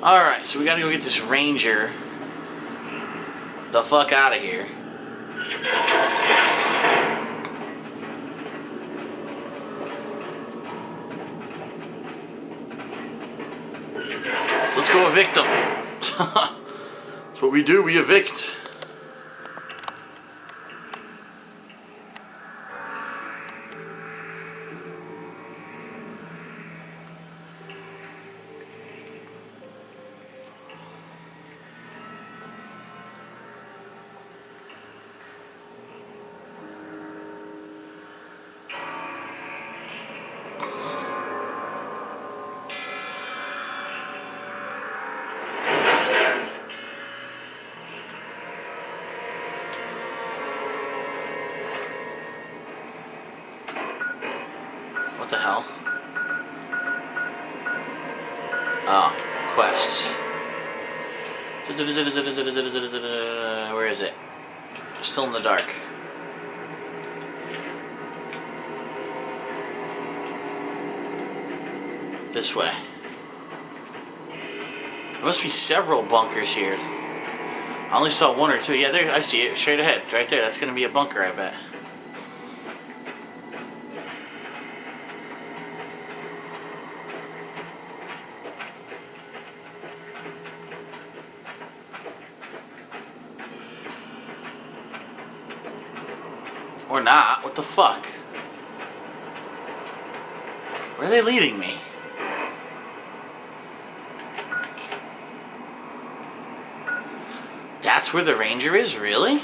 Alright, so we gotta go get this ranger the fuck out of here. So let's go evict them. That's what we do, we evict. What the hell? Oh, quest. Where is it? Still in the dark. This way. There must be several bunkers here. I only saw one or two. Yeah, there, I see it. Straight ahead. Right there. That's going to be a bunker, I bet. Or not. What the fuck? Where are they leading me? That's where the ranger is? Really?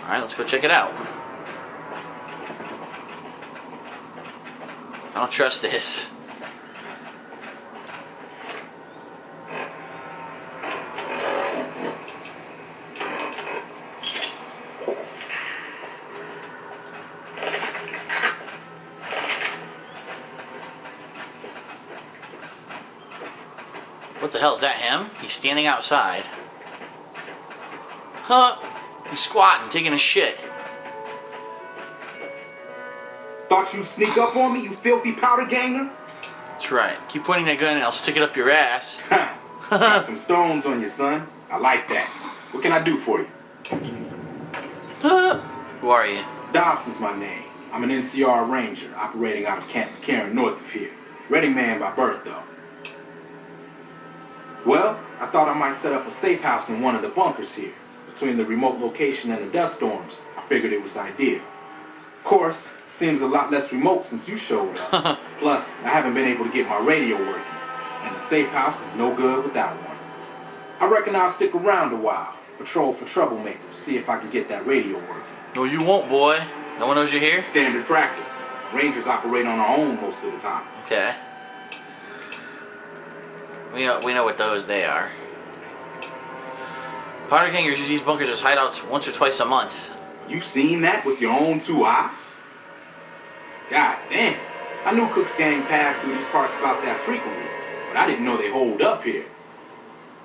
Alright, let's go check it out. I don't trust this. What the hell, is that him? He's standing outside. Huh? He's squatting, taking a shit. Thought you'd sneak up on me, you filthy powder ganger? That's right. Keep pointing that gun and I'll stick it up your ass. Got some stones on you, son. I like that. What can I do for you? Who are you? Dobson's my name. I'm an NCR ranger operating out of Camp McCarran north of here. Reading man by birth, though. Well, I thought I might set up a safe house in one of the bunkers here. Between the remote location and the dust storms, I figured it was ideal. Of course, seems a lot less remote since you showed up. Plus, I haven't been able to get my radio working. And the safe house is no good without one. I reckon I'll stick around a while. Patrol for troublemakers, see if I can get that radio working. No, you won't, boy. No one knows you're here? Standard practice. Rangers operate on our own most of the time. Okay. We know what they are. Powder gangers use these bunkers as hideouts once or twice a month. You've seen that with your own two eyes? God damn. I knew Cook's gang passed through these parts about that frequently, but I didn't know they holed up here.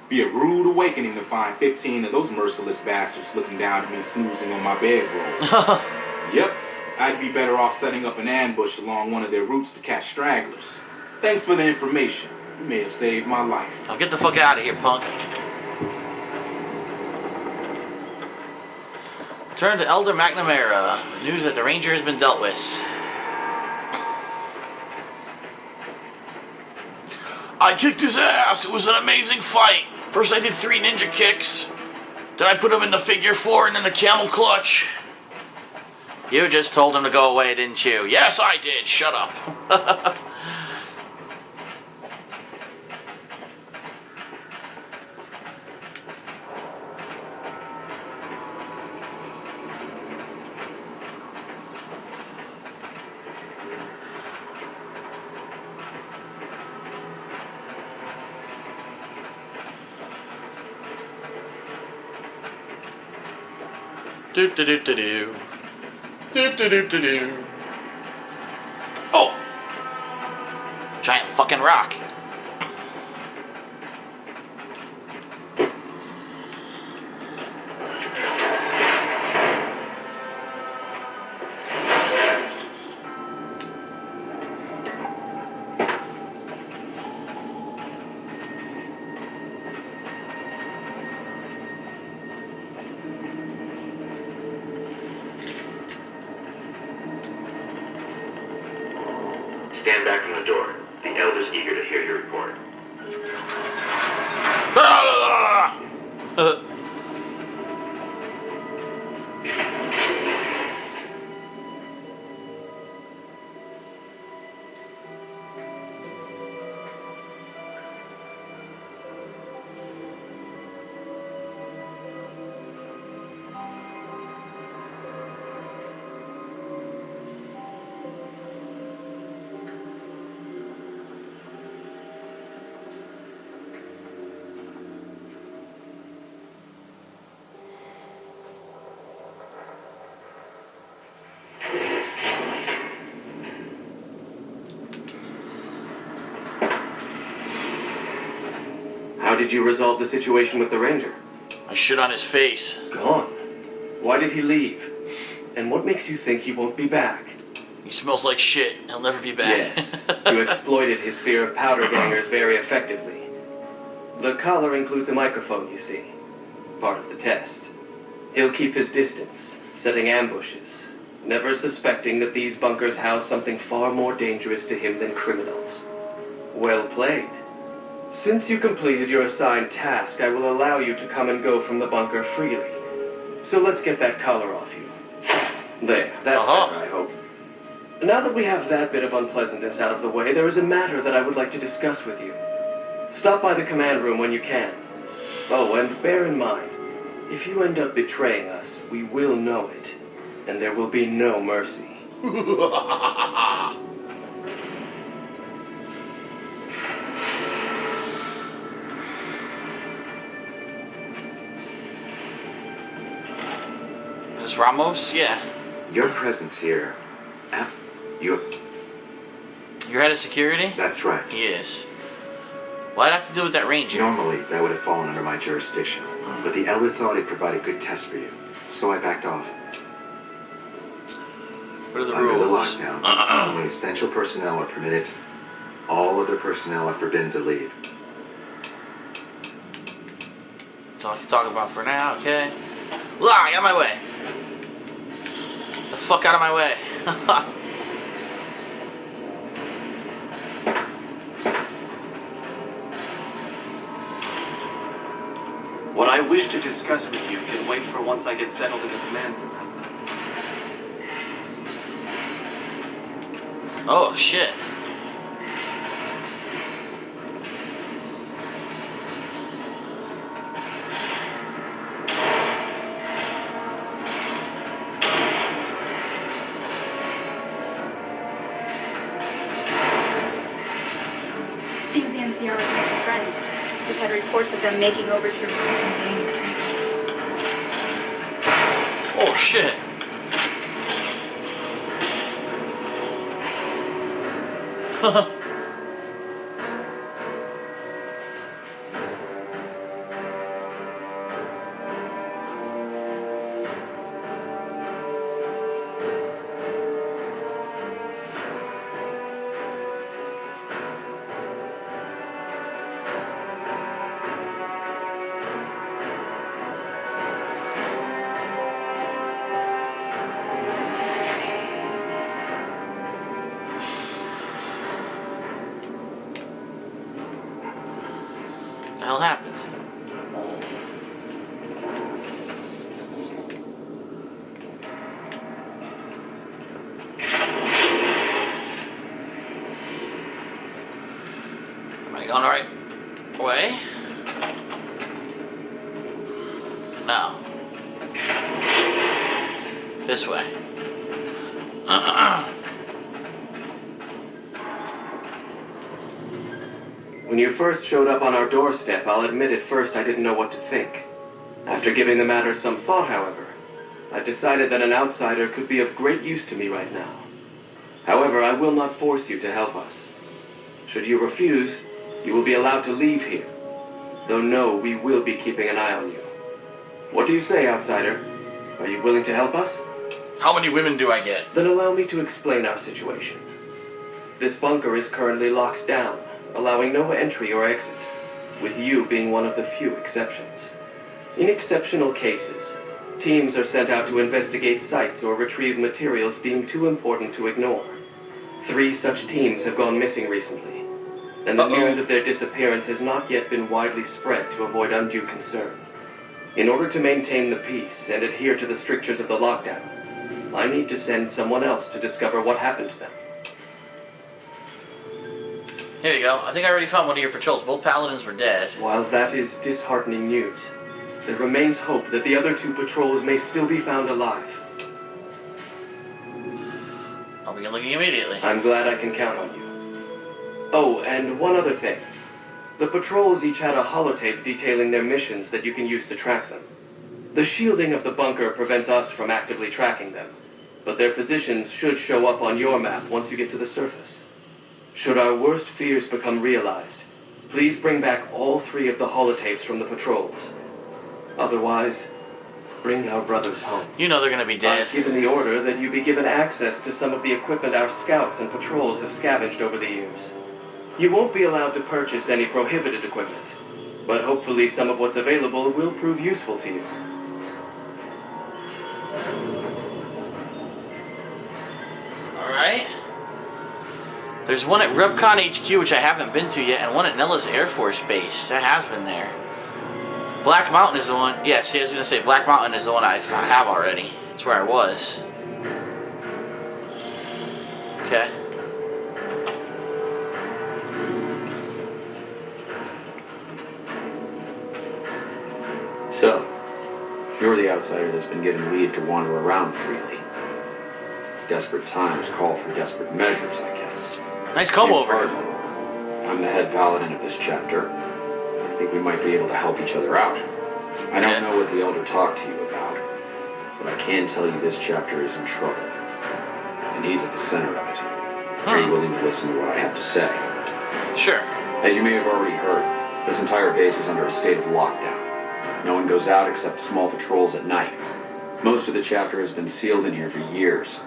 Be a rude awakening to find 15 of those merciless bastards looking down at me snoozing on my bedroll. Yep, I'd be better off setting up an ambush along one of their routes to catch stragglers. Thanks for the information. You may have saved my life. Now get the fuck out of here, punk. Turn to Elder McNamara. News that the ranger has been dealt with. I kicked his ass. It was an amazing fight. First I did 3 ninja kicks. Then I put him in the figure 4 and then the camel clutch. You just told him to go away, didn't you? Yes, I did. Shut up. Do do do do do. Do do do do do. Oh! Giant fucking rock. Stand back from the door. The Elder's eager to hear your report. How did you resolve the situation with the Ranger? I shit on his face. Gone. Why did he leave? And what makes you think he won't be back? He smells like shit. He'll never be back. Yes, you exploited his fear of powder gangers very effectively. The collar includes a microphone, you see. Part of the test. He'll keep his distance, setting ambushes, never suspecting that these bunkers house something far more dangerous to him than criminals. Well played. Since you completed your assigned task, I will allow you to come and go from the bunker freely. So let's get that collar off you. There, that's better, I hope. Now that we have that bit of unpleasantness out of the way, there is a matter that I would like to discuss with you. Stop by the command room when you can. Oh, and bear in mind, if you end up betraying us, we will know it, and there will be no mercy. This Ramos? Yeah. Your presence here... You're head of security? That's right. He is. What'd I have to do with that Ranger? Normally, that would have fallen under my jurisdiction. But the Elder thought he'd provide a good test for you. So I backed off. What are the Under rules? the lockdown, only essential personnel are permitted. All other personnel are forbidden to leave. That's all I can talk about for now, okay? Look, out of my way. The fuck out of my way. What I wish to discuss with you can wait for once I get settled in the command room. Oh, shit. Seems the NCR was making friends. We've had reports of them making overtures to the campaign. Oh, shit. What the hell happened? Am I going the right way? No. This way. When you first showed up on our doorstep, I'll admit at first I didn't know what to think. After giving the matter some thought, however, I've decided that an outsider could be of great use to me right now. However, I will not force you to help us. Should you refuse, you will be allowed to leave here. Though no, we will be keeping an eye on you. What do you say, outsider? Are you willing to help us? How many women do I get? Then allow me to explain our situation. This bunker is currently locked down, allowing no entry or exit, with you being one of the few exceptions. In exceptional cases, teams are sent out to investigate sites or retrieve materials deemed too important to ignore. 3 such teams have gone missing recently, and the news of their disappearance has not yet been widely spread to avoid undue concern. In order to maintain the peace and adhere to the strictures of the lockdown, I need to send someone else to discover what happened to them. Here you go. I think I already found one of your patrols. Both paladins were dead. While that is disheartening news, there remains hope that the other 2 patrols may still be found alive. I'll begin looking immediately. I'm glad I can count on you. Oh, and one other thing. The patrols each had a holotape detailing their missions that you can use to track them. The shielding of the bunker prevents us from actively tracking them, but their positions should show up on your map once you get to the surface. Should our worst fears become realized, please bring back all 3 of the holotapes from the patrols. Otherwise, bring our brothers home. You know they're gonna be dead. I've given the order that you be given access to some of the equipment our scouts and patrols have scavenged over the years. You won't be allowed to purchase any prohibited equipment, but hopefully some of what's available will prove useful to you. Alright. There's one at Rubcon HQ, which I haven't been to yet, and one at Nellis Air Force Base. That has been there. Black Mountain is the one. Yeah, see, I was going to say Black Mountain is the one I have already. That's where I was. Okay. So, you're the outsider that's been given leave to wander around freely. Desperate times call for desperate measures, I guess. Nice comb Name's over. Cardinal. I'm the head paladin of this chapter. I think we might be able to help each other out. I don't know what the Elder talked to you about, but I can tell you this chapter is in trouble. And he's at the center of it. Are you willing to listen to what I have to say? Sure. As you may have already heard, this entire base is under a state of lockdown. No one goes out except small patrols at night. Most of the chapter has been sealed in here for years.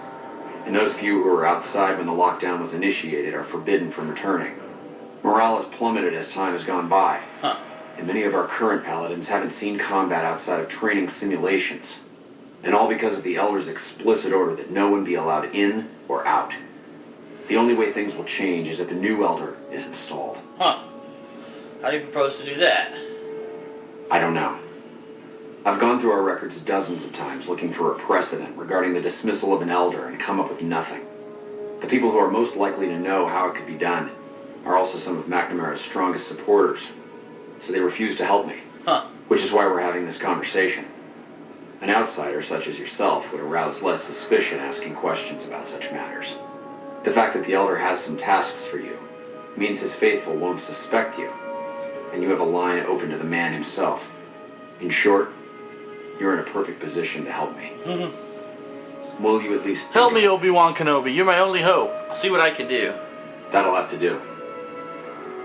And those few who were outside when the lockdown was initiated are forbidden from returning. Morale has plummeted as time has gone by. And many of our current paladins haven't seen combat outside of training simulations. And all because of the Elder's explicit order that no one be allowed in or out. The only way things will change is if a new Elder is installed. How do you propose to do that? I don't know. I've gone through our records dozens of times looking for a precedent regarding the dismissal of an Elder and come up with nothing. The people who are most likely to know how it could be done are also some of McNamara's strongest supporters. So they refuse to help me. Which is why we're having this conversation. An outsider such as yourself would arouse less suspicion asking questions about such matters. The fact that the Elder has some tasks for you means his faithful won't suspect you, and you have a line open to the man himself. In short, you're in a perfect position to help me. Will you at least... Help me, Obi-Wan Kenobi. You're my only hope. I'll see what I can do. That'll have to do.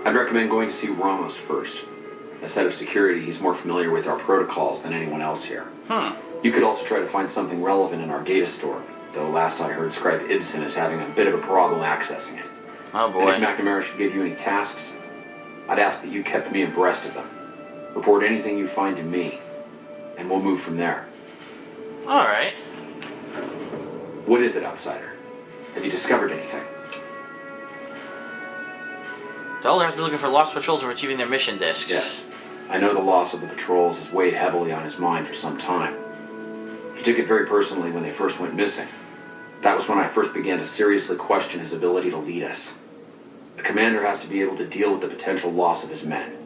I'd recommend going to see Ramos first. As head of security, he's more familiar with our protocols than anyone else here. You could also try to find something relevant in our data store, though last I heard Scribe Ibsen is having a bit of a problem accessing it. Oh boy. And if McNamara should give you any tasks, I'd ask that you kept me abreast of them. Report anything you find to me, and we'll move from there. Alright. What is it, outsider? Have you discovered anything? The Elder has been looking for lost patrols and retrieving their mission discs. Yes. I know the loss of the patrols has weighed heavily on his mind for some time. He took it very personally when they first went missing. That was when I first began to seriously question his ability to lead us. A commander has to be able to deal with the potential loss of his men.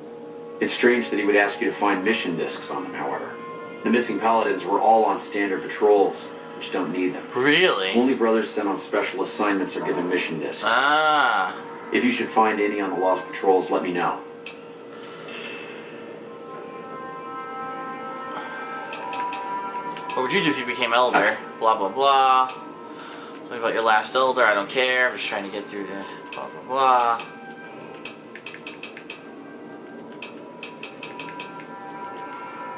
It's strange that he would ask you to find mission discs on them, however. The missing paladins were all on standard patrols, which don't need them. Really? Only brothers sent on special assignments are given mission discs. Ah. If you should find any on the lost patrols, let me know. What would you do if you became Elder? Blah, blah, blah. Tell me about your last Elder. I don't care. I'm just trying to get through to blah, blah, blah.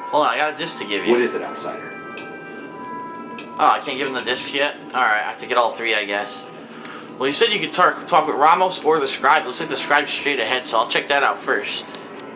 Hold on, I got a disc to give you. What is it, outsider? Oh, I can't give him the discs yet? Alright, I have to get all 3, I guess. Well, you said you could talk with Ramos or the Scribe. Looks like the Scribe's straight ahead, so I'll check that out first.